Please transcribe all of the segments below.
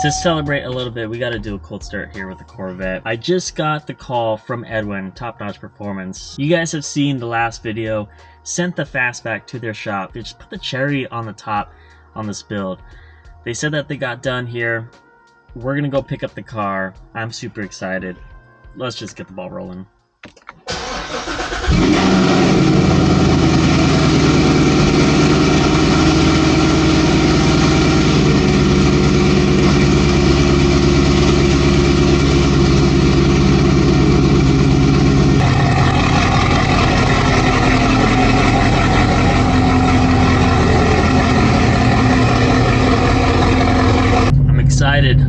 To celebrate a little bit, we got to do a cold start here with the Corvette. I just got the call from Edwin, Top Notch Performance. You guys have seen the last video, sent the fastback to their shop. They just put the cherry on the top on this build. They said that they got done here. We're gonna go pick up the car. I'm super excited. Let's just get the ball rolling.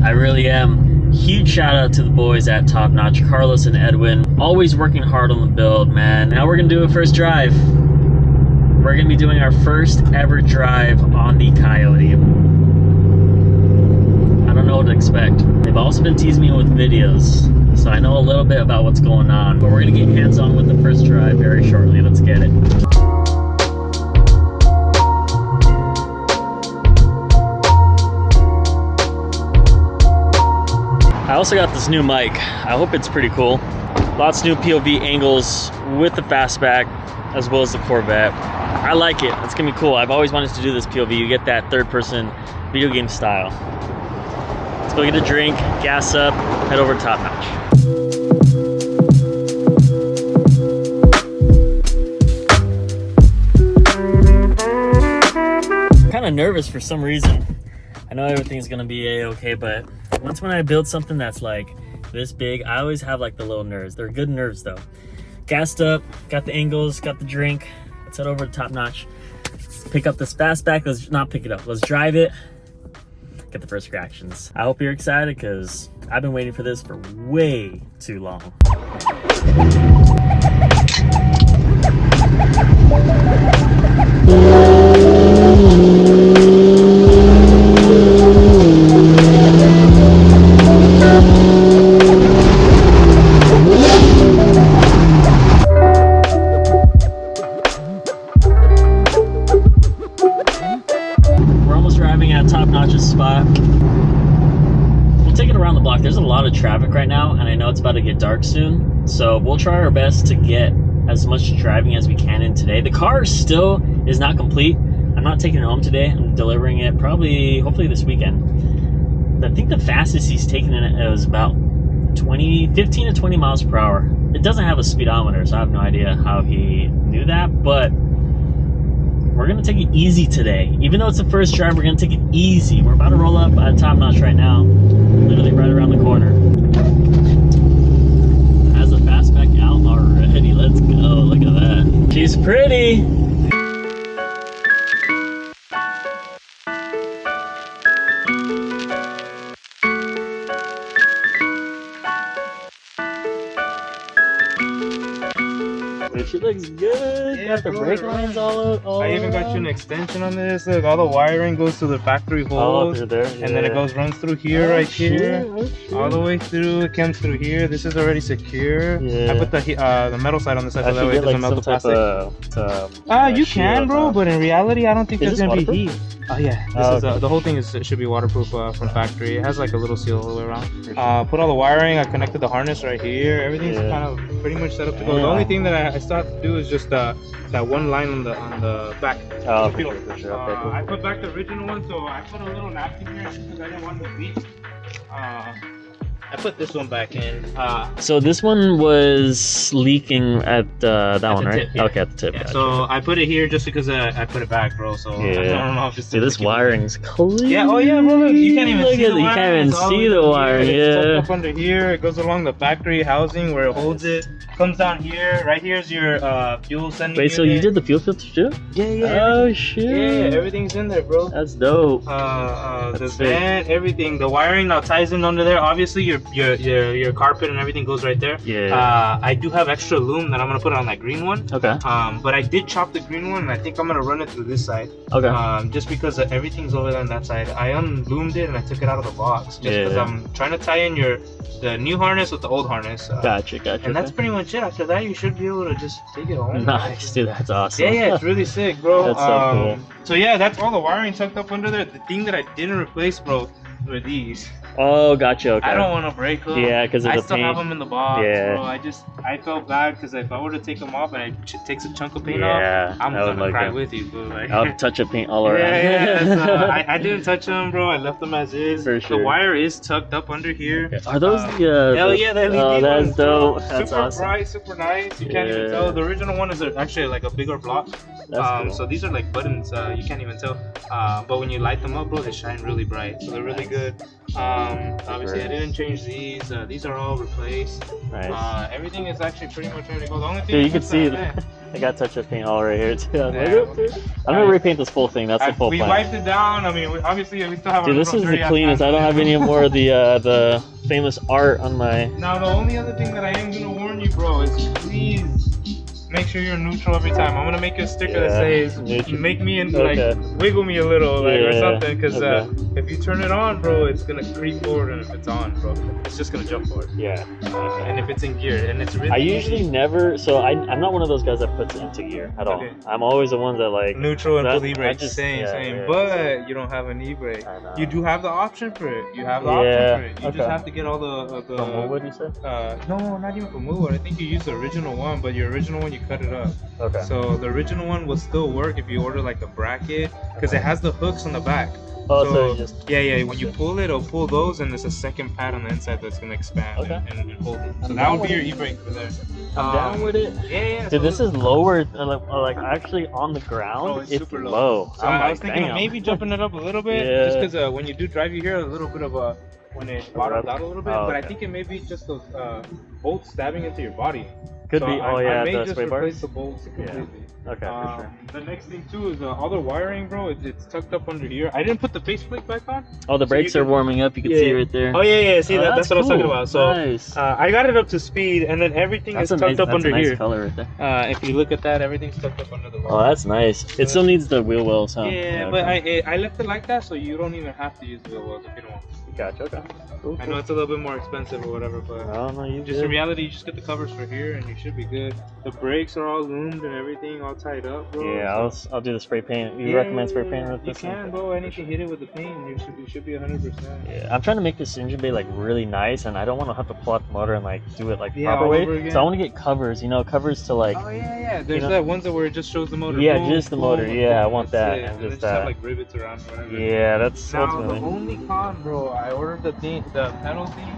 I really am. Huge shout out to the boys at Top Notch, Carlos and Edwin, always working hard on the build, man. Now we're gonna do a first drive. We're gonna be doing our first ever drive on the Coyote. I don't know what to expect. They've also been teasing me with videos, so I know a little bit about what's going on, but we're gonna get hands-on with the first drive very shortly. Let's get it. I also got this new mic. I hope it's pretty cool. Lots of new POV angles with the fastback as well as the Corvette. I like it. It's gonna be cool. I've always wanted to do this POV. You get that third-person video game style. Let's go get a drink, gas up, head over to Top Notch. I'm kind of nervous for some reason. I know everything's gonna be a-okay, but once when I build something that's like this big, I always have like the little nerves. They're good nerves though. Gassed up, got the angles, got the drink. Let's head over to Top Notch. Let's pick up this fastback. Let's not pick it up. Let's drive it. Get the first reactions. I hope you're excited because I've been waiting for this for way too long. There's a lot of traffic right now, and I know it's about to get dark soon, so we'll try our best to get as much driving as we can in today. The car still is not complete. I'm not taking it home today. I'm delivering it hopefully this weekend. I think the fastest he's taken it was about 15 to 20 miles per hour. It doesn't have a speedometer, so I have no idea how he knew that, but we're gonna take it easy today. Even though it's the first drive, we're gonna take it easy. We're about to roll up at Top Notch right now. Literally right around the corner. Has a fastback out already. Let's go. Look at that. She's pretty. She looks good. Yeah, got the brake lines all I even got you an extension on this. Look, all the wiring goes to the factory holes. Oh, there. Yeah. And then it runs through here, here. All the way through. It comes through here. This is already secure. Yeah. I put the metal side on the side so that way it doesn't melt the plastic. You can, bro, but in reality, I don't think there's gonna be heat. Oh yeah, the whole thing should be waterproof from factory. It has like a little seal all the way around. Put all the wiring. I connected the harness right here. Everything's kind of pretty much set up to go. The only thing that I still have to do is just that one line on the back. Oh, for sure. Okay, cool. I put back the original one, so I put a little napkin here because I didn't want it to leak. I put this one back in. So this one was leaking at that one, right? Tip, yeah. Okay, at the tip. Yeah, Gotcha. so I put it here just because I put it back, bro. So I don't know if it's this wiring's clean. Yeah, oh yeah, bro. Look, you can't even see the wiring. You can't even see the wiring. It's tucked up under here. It goes along the factory housing where it holds it. Comes down here. Right here's your fuel sending. Wait, so you did the fuel filter too? Yeah. Oh shit. Yeah, everything's in there, bro. That's dope. The vent, everything. The wiring now ties in under there. Obviously, your carpet and everything goes right there. Yeah. I do have extra loom that I'm gonna put on that green one. Okay. But I did chop the green one, and I think I'm gonna run it through this side. Okay. Just because everything's over there on that side. I unloomed it and I took it out of the box just because I'm trying to tie in the new harness with the old harness. Gotcha. And that's pretty much it. After that, you should be able to just take it home. Nice, dude. That's awesome. Yeah, it's really sick, bro. That's so cool. So yeah, that's all the wiring tucked up under there. The thing that I didn't replace, bro, with these. Oh, gotcha. Okay. I don't want to break them. Yeah, because of the paint. I still have them in the box, yeah. bro. I felt bad because if I were to take them off and it takes a chunk of paint yeah, off, I'm gonna cry with you, bro. Like, I'll touch a paint all around. Yeah. So I didn't touch them, bro. I left them as is. For sure. The wire is tucked up under here. Okay. Are those hell yeah, the LED oh, that's ones, dope. Bro. That's super awesome. bright, super nice. You can't even tell. The original one is actually like a bigger block. That's cool. So these are like buttons. You can't even tell. But when you light them up, bro, they shine really bright. So they're really good. Obviously, I didn't change these. These are all replaced. Nice. Everything is actually pretty much ready to go. The only thing you can see I got touch-up paint all right here too. I'm gonna repaint this full thing. That's the full plan. We wiped it down. I mean, obviously we still have. Dude, this is the cleanest. I don't have any more of the famous art on my. Now the only other thing that I am gonna warn you, bro, is please make sure you're neutral every time. I'm gonna make you a sticker that says "Make me and like wiggle me a little, like or something," because if you turn it on, bro, it's gonna creep forward, and if it's on, bro, it's just gonna jump forward. Yeah. And if it's in gear, and it's really. I usually never. So I'm not one of those guys that puts it into gear at all. I'm always the one that like neutral and full e-brake. Same. Yeah, but you don't have an e-brake. You do have the option for it. You have the option for it. You just have to get all the. From what you said? No, not even from Woodward. I think you used the original one, but your original one you cut it up. Okay. So the original one will still work if you order like the bracket, because it has the hooks on the back. Oh, so just yeah. When you pull it, it'll pull those, and there's a second pad on the inside that's gonna expand and hold it. So that would be your e-brake for there. I'm down with it. Yeah. Dude, this is lower, like actually on the ground. Oh, it's super low. So I was thinking of maybe jumping it up a little bit, just because when you do drive, you hear a little bit of a when it bottoms out a little bit. But I think it may be just those bolts stabbing into your body. Could be. I may the just spray replace bars? the bolts completely. Okay, for sure. The next thing too is all the wiring, bro. It's tucked up under here. I didn't put the faceplate back on. Oh, the brakes are warming up. You can see it right there. Oh yeah. See that's what I was talking about. So nice. I got it up to speed, and then everything is tucked up under here. That's a nice color right there. If you look at that, everything's tucked up under the wall. Oh, that's nice. It still needs the wheel wells, huh? Yeah, but I left it like that, so you don't even have to use the wheel wells if you don't want. Gotcha. Okay. Cool. I know it's a little bit more expensive or whatever, but in reality, you just get the covers for here, and you should be good. The brakes are all loomed and everything, all tied up, bro. Yeah, I'll do the spray paint. You recommend spray paint with this? You can, bro. Anything hit it with the paint, you should be 100%. Yeah, I'm trying to make this engine bay like really nice, and I don't want to have to pull out the motor and like do it like the proper way. So I want to get covers, covers to like. Oh yeah. There's that ones where it just shows the motor. Yeah, just the motor. Yeah, I want that. And just have like rivets around or whatever. Yeah, that's. Now the only con, bro, I ordered the pedal thing.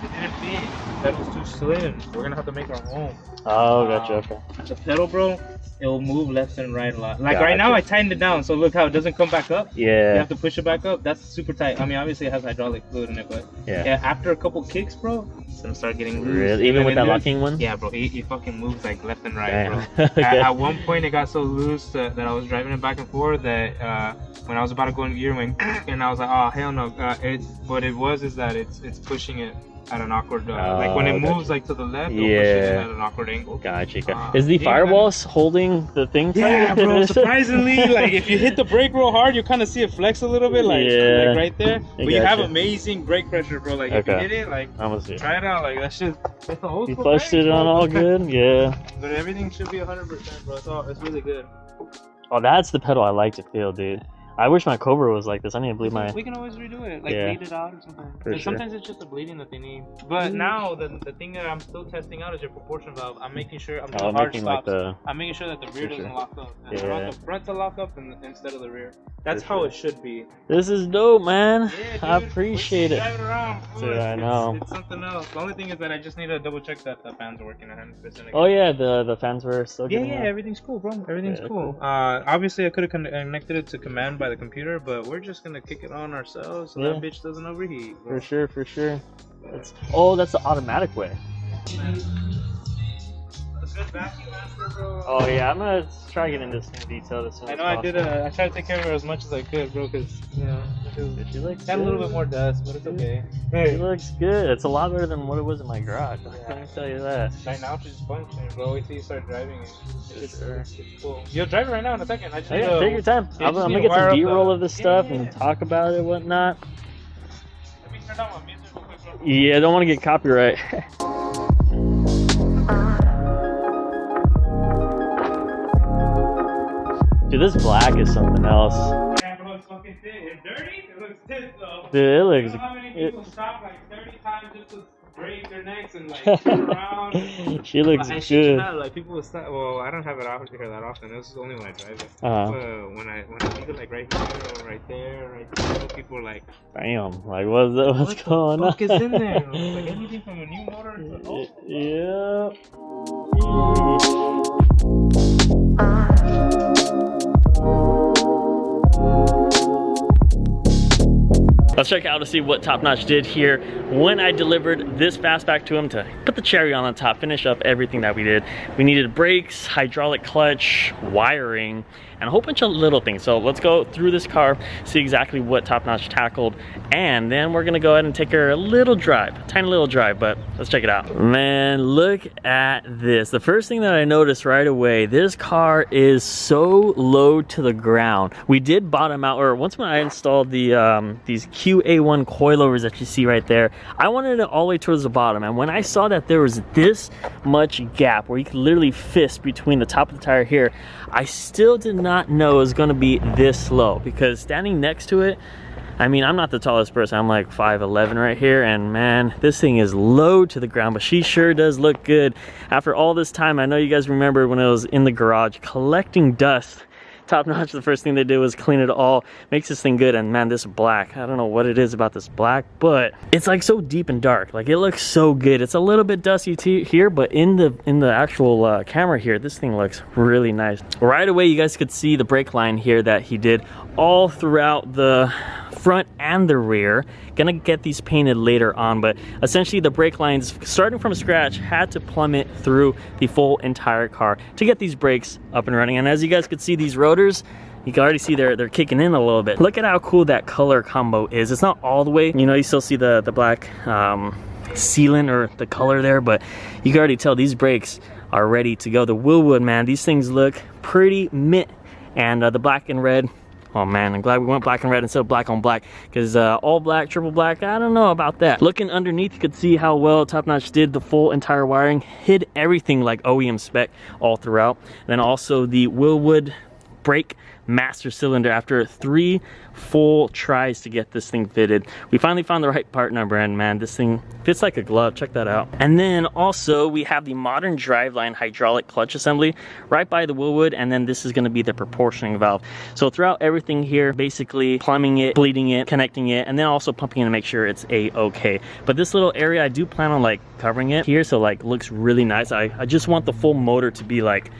It didn't fit. That was too slim. We're gonna have to make our own. Oh, gotcha. Okay. The pedal, bro, it'll move left and right a lot. Like right now, I tightened it down, so look how it doesn't come back up. Yeah. You have to push it back up. That's super tight. I mean, obviously it has hydraulic fluid in it, but after a couple kicks, bro, it's gonna start getting loose. Really? Even with that locking one? Yeah, bro. It fucking moves like left and right, bro. At one point, it got so loose that I was driving it back and forth that when I was about to go in gear, went and I was like, oh hell no. What it was is that it's pushing it at an awkward like when it moves like to the left, it'll push it at an awkward angle. Gotcha. Is the firewalls holding the thing tight? Yeah, bro. Surprisingly, like if you hit the brake real hard, you kind of see it flex a little bit, like right there. But you have amazing brake pressure, bro. Like if you hit it, like try it out. Like that shit. It's the old you flushed it on all good. Yeah. But everything should be 100%, bro. It's really good. Oh, that's the pedal I like to feel, dude. I wish my Cobra was like this. I need to bleed my. We can always redo it, like bleed it out or something. Sometimes it's just the bleeding that they need. But now the thing that I'm still testing out is your proportion valve. I'm making sure I'm doing hard stops. I'm making sure that the rear doesn't lock up. I want the front to lock up instead of the rear. That's how it should be. This is dope, man. Yeah, dude, I appreciate it. Drive it around. Dude, I know. It's something else. The only thing is that I just need to double check that the fans are working 100%. Oh yeah, the fans were still good. Yeah, everything's cool, bro. Everything's cool. Obviously, I could have connected it to command by the computer, but we're just gonna kick it on ourselves so that bitch doesn't overheat, bro. For sure. That's the automatic way. Oh yeah, I'm gonna try to get into some detail as soon as possible. I tried to take care of her as much as I could, bro, because she looks got a little bit more dust, but it's okay. She looks good. It's a lot better than what it was in my garage. Let me tell you that. Right now she's functioning, bro. Wait till you start driving it. It's cool. You'll drive it right now in a second. Take your time. I'm gonna get some B-roll of this stuff and talk about it and whatnot. Let me turn down my music real quick, bro. Yeah, I don't want to get copyright. Dude, this black is something else. Yeah, bro, it's fucking thick. It's dirty. It looks thick though. Dude, it looks. You know how many people stop like 30 times just to break their necks and like turn around? She looks I good. Not, like people will stop. Well, I don't have it out here that often. This is only when I drive it. When I leave it like right here or right there, people are like, damn, like what's going on? What the fuck is in there? Like anything from a new motor to yeah. Let's check out to see what Top Notch did here when I delivered this fastback to him to put the cherry on top, finish up everything that we did. We needed brakes, hydraulic clutch, wiring, and a whole bunch of little things. So let's go through this car, see exactly what Top Notch tackled, and then we're gonna go ahead and take her a little drive, a tiny little drive, but let's check it out. Man, look at this. The first thing that I noticed right away, this car is so low to the ground. We did bottom out, or once when I installed the these QA1 coilovers that you see right there, I wanted it all the way towards the bottom, and when I saw that there was this much gap where you could literally fist between the top of the tire here, I still did not know it was going to be this low, because standing next to it, I mean, I'm not the tallest person, I'm like 5'11" right here, and man, this thing is low to the ground, but she sure does look good. After all this time, I know you guys remember when it was in the garage collecting dust, Top Notch, the first thing they did was clean it all, makes this thing good. And man, this black, I don't know what it is about this black, but it's like so deep and dark, like it looks so good. It's a little bit dusty here, but in the actual camera here, this thing looks really nice. Right away, you guys could see the brake line here that he did all throughout the front and the rear. Gonna get these painted later on, but essentially the brake lines, starting from scratch, had to plummet through the full entire car to get these brakes up and running. And as you guys could see, these rotors, you can already see they're kicking in a little bit. Look at how cool that color combo is. It's not all the way, you know, you still see the black sealant or the color there, but you can already tell these brakes are ready to go. The Willwood, man, these things look pretty mint, and the black and red, oh man, I'm glad we went black and red instead of black on black, because all black, triple black, I don't know about that. Looking underneath, you could see how well Top Notch did the full entire wiring, hid everything like OEM spec all throughout. Then also the Willwood brake master cylinder. After 3 full tries to get this thing fitted, we finally found the right part number, and man, this thing fits like a glove. Check that out. And then also we have the modern driveline hydraulic clutch assembly right by the Willwood, and then this is going to be the proportioning valve. So throughout everything here, basically plumbing it, bleeding it, connecting it, and then also pumping it to make sure it's a-okay. But this little area, I do plan on like covering it here, so like looks really nice. I just want the full motor to be like,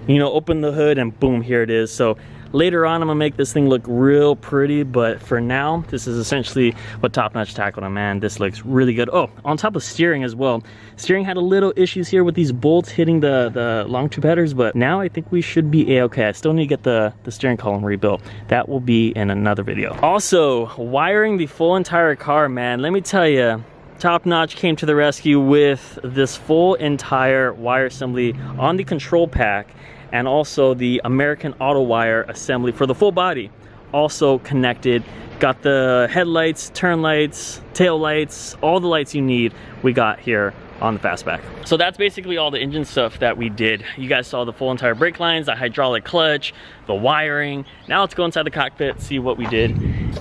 you know, open the hood and boom, here it is. So later on, I'm gonna make this thing look real pretty, but for now, this is essentially what Top Notch tackled, and man, this looks really good. Oh, on top of steering as well. Steering had a little issues here with these bolts hitting the long tube headers, but now I think we should be a-okay. I still need to get the steering column rebuilt. That will be in another video. Also, wiring the full entire car, man, let me tell you, Top Notch came to the rescue with this full entire wire assembly on the control pack, and also the American Auto Wire assembly for the full body, also connected. Got the headlights, turn lights, tail lights, all the lights you need, we got here on the fastback. So that's basically all the engine stuff that we did. You guys saw the full entire brake lines, the hydraulic clutch, the wiring. Now let's go inside the cockpit, see what we did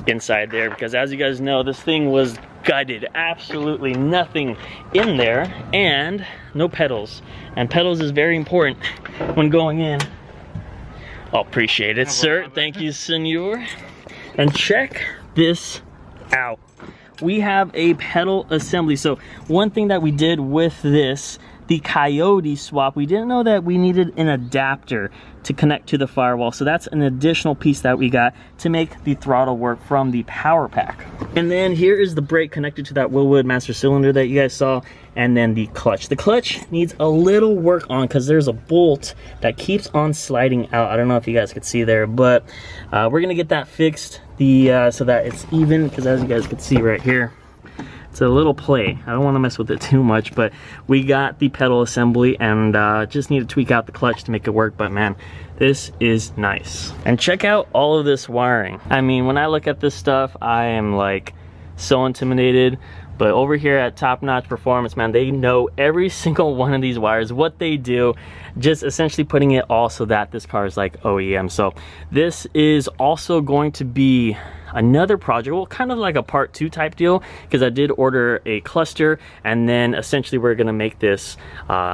inside there, because as you guys know, this thing was gutted, absolutely nothing in there, and no pedals. And pedals is very important when going in. I'll appreciate it, sir. Thank you, senor. And check this out. We have a pedal assembly. So one thing that we did with this, the Coyote swap, we didn't know that we needed an adapter to connect to the firewall. So that's an additional piece that we got to make the throttle work from the power pack. And then here is the brake connected to that Willwood master cylinder that you guys saw. And then the clutch. The clutch needs a little work on because there's a bolt that keeps on sliding out. I don't know if you guys could see there, but we're gonna get that fixed so that it's even, because as you guys can see right here, it's a little play. I don't want to mess with it too much, but we got the pedal assembly and just need to tweak out the clutch to make it work. But man, this is nice. And check out all of this wiring. I mean, when I look at this stuff, I am like so intimidated But over here at Top Notch Performance, man, they know every single one of these wires, what they do, just essentially putting it all so that this car is like OEM. So this is also going to be another project, well, kind of like a part 2 type deal, because I did order a cluster, and then essentially we're gonna make this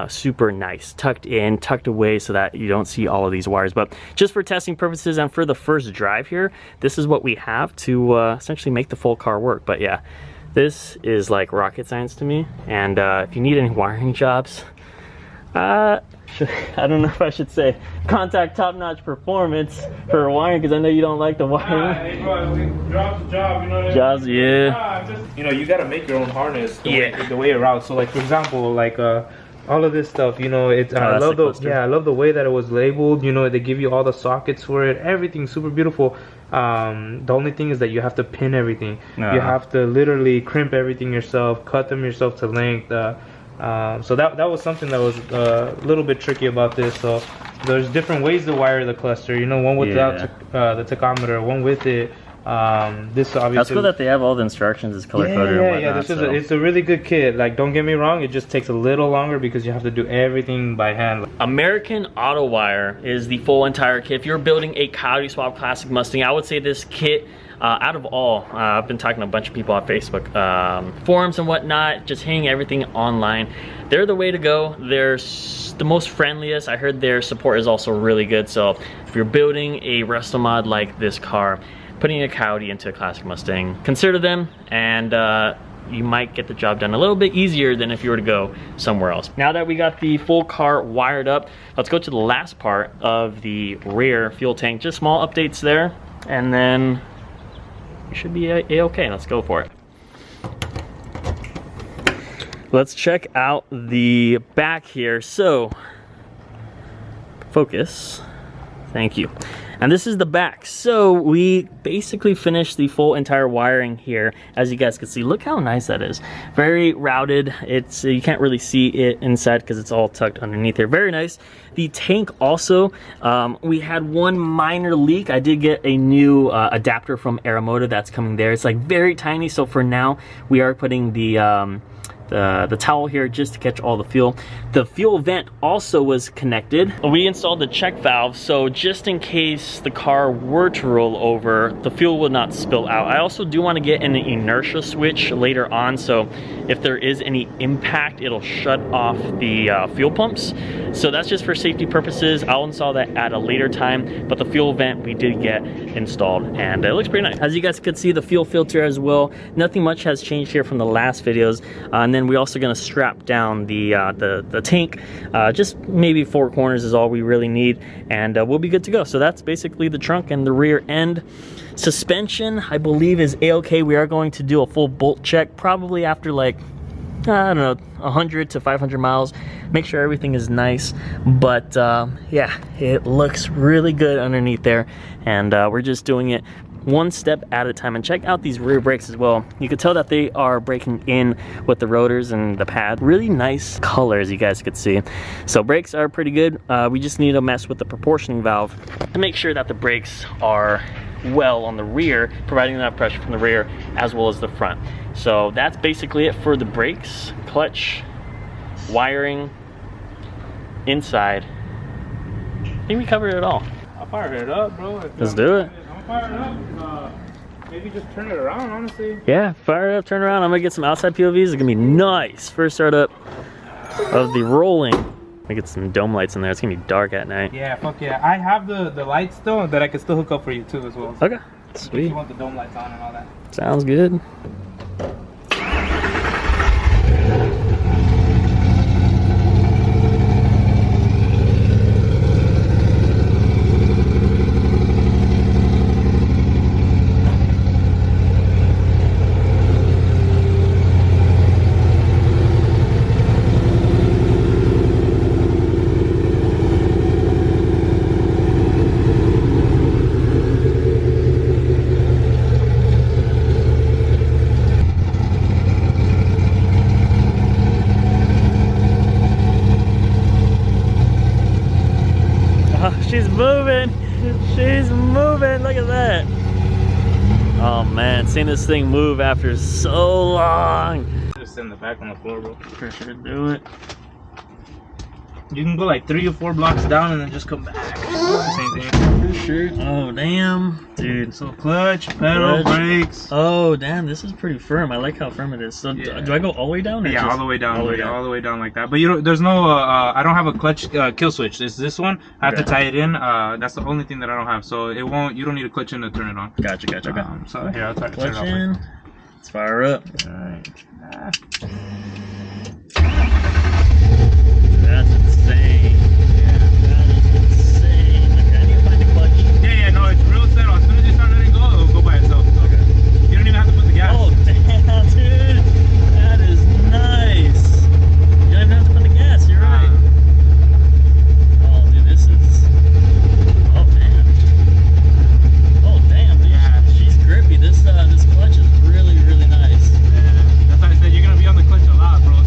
super nice, tucked in, tucked away, so that you don't see all of these wires. But just for testing purposes and for the first drive here, this is what we have to essentially make the full car work. But yeah, this is like rocket science to me. And if you need any wiring jobs, I don't know if I should say contact Top Notch Performance for wiring, because I know you don't like the wiring. Hey bro, job's a job, you know what I mean? Jobs, yeah. You know, you gotta make your own harness the way it routes. So like, for example, like all of this stuff, you know, it's I love the way that it was labeled. You know, they give you all the sockets for it, everything's super beautiful. The only thing is that you have to pin everything. You have to literally crimp everything yourself, cut them yourself to length. So that was something that was a little bit tricky about this. So there's different ways to wire the cluster, you know, one without the tachometer, one with it. This obviously, that's cool that they have all the instructions, it's color coded and whatnot. This is it's a really good kit. Like, don't get me wrong, it just takes a little longer because you have to do everything by hand. American Auto Wire is the full entire kit. If you're building a Coyote Swap Classic Mustang, I would say this kit, out of all, I've been talking to a bunch of people on Facebook forums and whatnot, just hanging everything online. They're the way to go. They're the most friendliest. I heard their support is also really good. So if you're building a resto mod like this car, putting a Coyote into a Classic Mustang, consider them, and you might get the job done a little bit easier than if you were to go somewhere else. Now that we got the full car wired up, let's go to the last part of the rear fuel tank. Just small updates there, and then you should be a-okay. Let's go for it. Let's check out the back here. So, focus. Thank you. And this is the back. So we basically finished the full entire wiring here. As you guys can see, look how nice that is. Very routed. It's, you can't really see it inside because it's all tucked underneath here. Very nice. The tank also, we had one minor leak. I did get a new adapter from Aeromotive that's coming there. It's like very tiny. So for now, we are putting the towel here just to catch all the fuel. The fuel vent also was connected. We installed the check valve, so just in case the car were to roll over, the fuel will not spill out. I also do want to get an inertia switch later on, so if there is any impact, it'll shut off the fuel pumps. So that's just for safety purposes. I'll install that at a later time, but the fuel vent we did get installed, and it looks pretty nice. As you guys could see, the fuel filter as well. Nothing much has changed here from the last videos. And then we're also going to strap down the tank. Just maybe 4 corners is all we really need, and we'll be good to go. So that's basically the trunk and the rear end. Suspension, I believe, is a-okay. We are going to do a full bolt check probably after, like, I don't know, 100 to 500 miles. Make sure everything is nice. But yeah, it looks really good underneath there, and we're just doing it one step at a time. And check out these rear brakes as well. You can tell that they are breaking in with the rotors and the pad. Really nice color, as you guys could see. So brakes are pretty good. We just need to mess with the proportioning valve to make sure that the brakes are well on the rear, providing enough pressure from the rear as well as the front. So that's basically it for the brakes, clutch, wiring, inside. I think we covered it all. I'll fire it up, bro. Let's do it. Fire it up. Maybe just turn it around, honestly. Yeah, fire it up, turn around. I'm gonna get some outside POVs. It's gonna be nice. First startup of the rolling. I get some dome lights in there. It's gonna be dark at night. Yeah, fuck yeah. I have the lights still that I can still hook up for you too as well. Okay, sweet. If you want the dome lights on and all that. Sounds good. She's moving. She's moving. Look at that. Oh man, seen this thing move after so long. Just sit in the back on the floor, bro. For sure, do it. You can go like 3 or 4 blocks down and then just come back. Same thing. For sure. Oh, damn. Dude. So clutch, pedal, brakes. Oh, damn. This is pretty firm. I like how firm it is. So yeah. do I go all the way down? Or yeah, all the way down. All the way down like that. But you don't, there's no, I don't have a clutch kill switch. It's this one. I have to tie it in. That's the only thing that I don't have. So it won't, you don't need a clutch in to turn it on. Gotcha, gotcha. Okay. So here, I'll turn clutch it off. In. Let's fire up. All right. That's insane. Yeah, that is insane. Okay, I need to find the clutch. Yeah, no, it's real settle. As soon as you start letting go, it'll go by itself. Okay. You don't even have to put the gas. Oh, damn, dude. That is nice. You don't even have to put the gas. You're right. Oh, dude, this is... Oh, man. Oh, damn, dude. Yeah. She's grippy. This clutch is really, really nice. Yeah. That's why I said you're going to be on the clutch a lot, bro.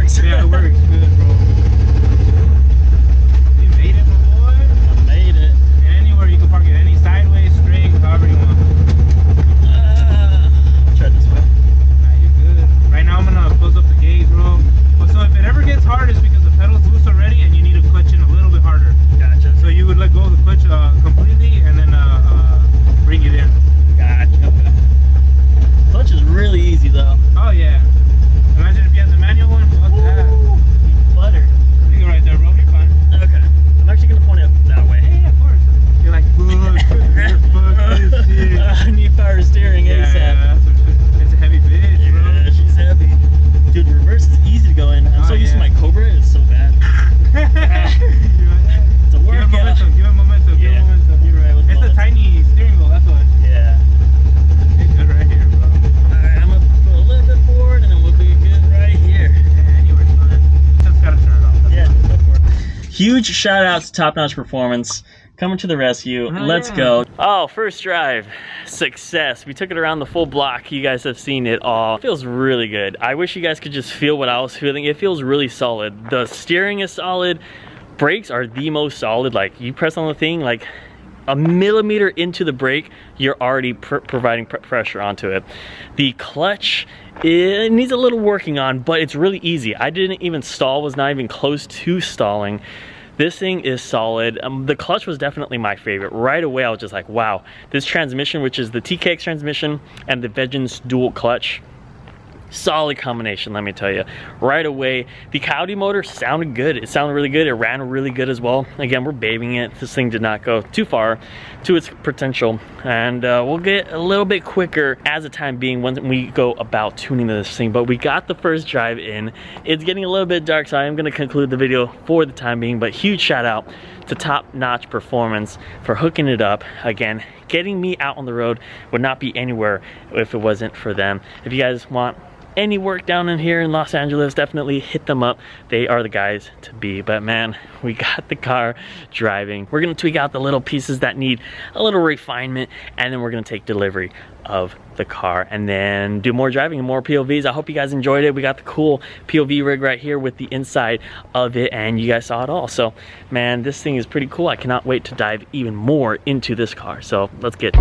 works. Yeah, it works good, bro. You made it, my boy. I made it. Anywhere you can park it, any sideways, straight, however you want. Try this way. Nah, you're good. Right now I'm gonna close up the gauge, bro. But so if it ever gets hard, it's because the pedal's loose already and you need to clutch in a little bit harder. Gotcha. So you would let go of the clutch completely and then bring it in. Gotcha. Okay. Clutch is really easy though. Oh yeah. Imagine if you had the manual one. Fuck that. Butter. You go right there, bro. You're fine. Okay. I'm actually gonna point it that way. Yeah, of course. You're like, fuck this shit. I need power steering ASAP. Yeah, that's what it's a heavy bitch, bro. Yeah, she's heavy. Dude, the reverse is easy to go in. I'm so used to my Cobra, it's so bad. It's a workout. Give it momentum, give it momentum. You're right. It's a tiny steering wheel, that's why. Yeah. It's good right here, bro. Alright, I'm gonna put a little bit forward and then we'll be good right here. Yeah, anywhere's fine. Just gotta turn it off. Yeah, go for it. Huge shout out to Top Notch Performance. Coming to the rescue. Let's go. Oh, first drive. Success. We took it around the full block. You guys have seen it all. It feels really good. I wish you guys could just feel what I was feeling. It feels really solid. The steering is solid. Brakes are the most solid. Like, you press on the thing, like a millimeter into the brake, you're already providing pressure onto it. The clutch, it needs a little working on, but it's really easy. I didn't even stall, was not even close to stalling. This thing is solid. The clutch was definitely my favorite. Right away, I was just like, wow. This transmission, which is the TKX transmission and the Vengeance dual clutch, solid combination, let me tell you. Right away, the Coyote motor sounded good. It sounded really good. It ran really good as well. Again, we're babying it. This thing did not go too far to its potential, and we'll get a little bit quicker as the time being when we go about tuning this thing. But we got the first drive in. It's getting a little bit dark, so I am going to conclude the video for the time being, but huge shout out to Top Notch Performance for hooking it up. Again, getting me out on the road would not be anywhere if it wasn't for them. If you guys want any work down in here in Los Angeles, definitely hit them up. They are the guys to be. But man, we got the car driving. We're gonna tweak out the little pieces that need a little refinement, and then we're gonna take delivery of the car and then do more driving and more POVs. I hope you guys enjoyed it. We got the cool POV rig right here with the inside of it, and you guys saw it all. So man, this thing is pretty cool. I cannot wait to dive even more into this car. So let's get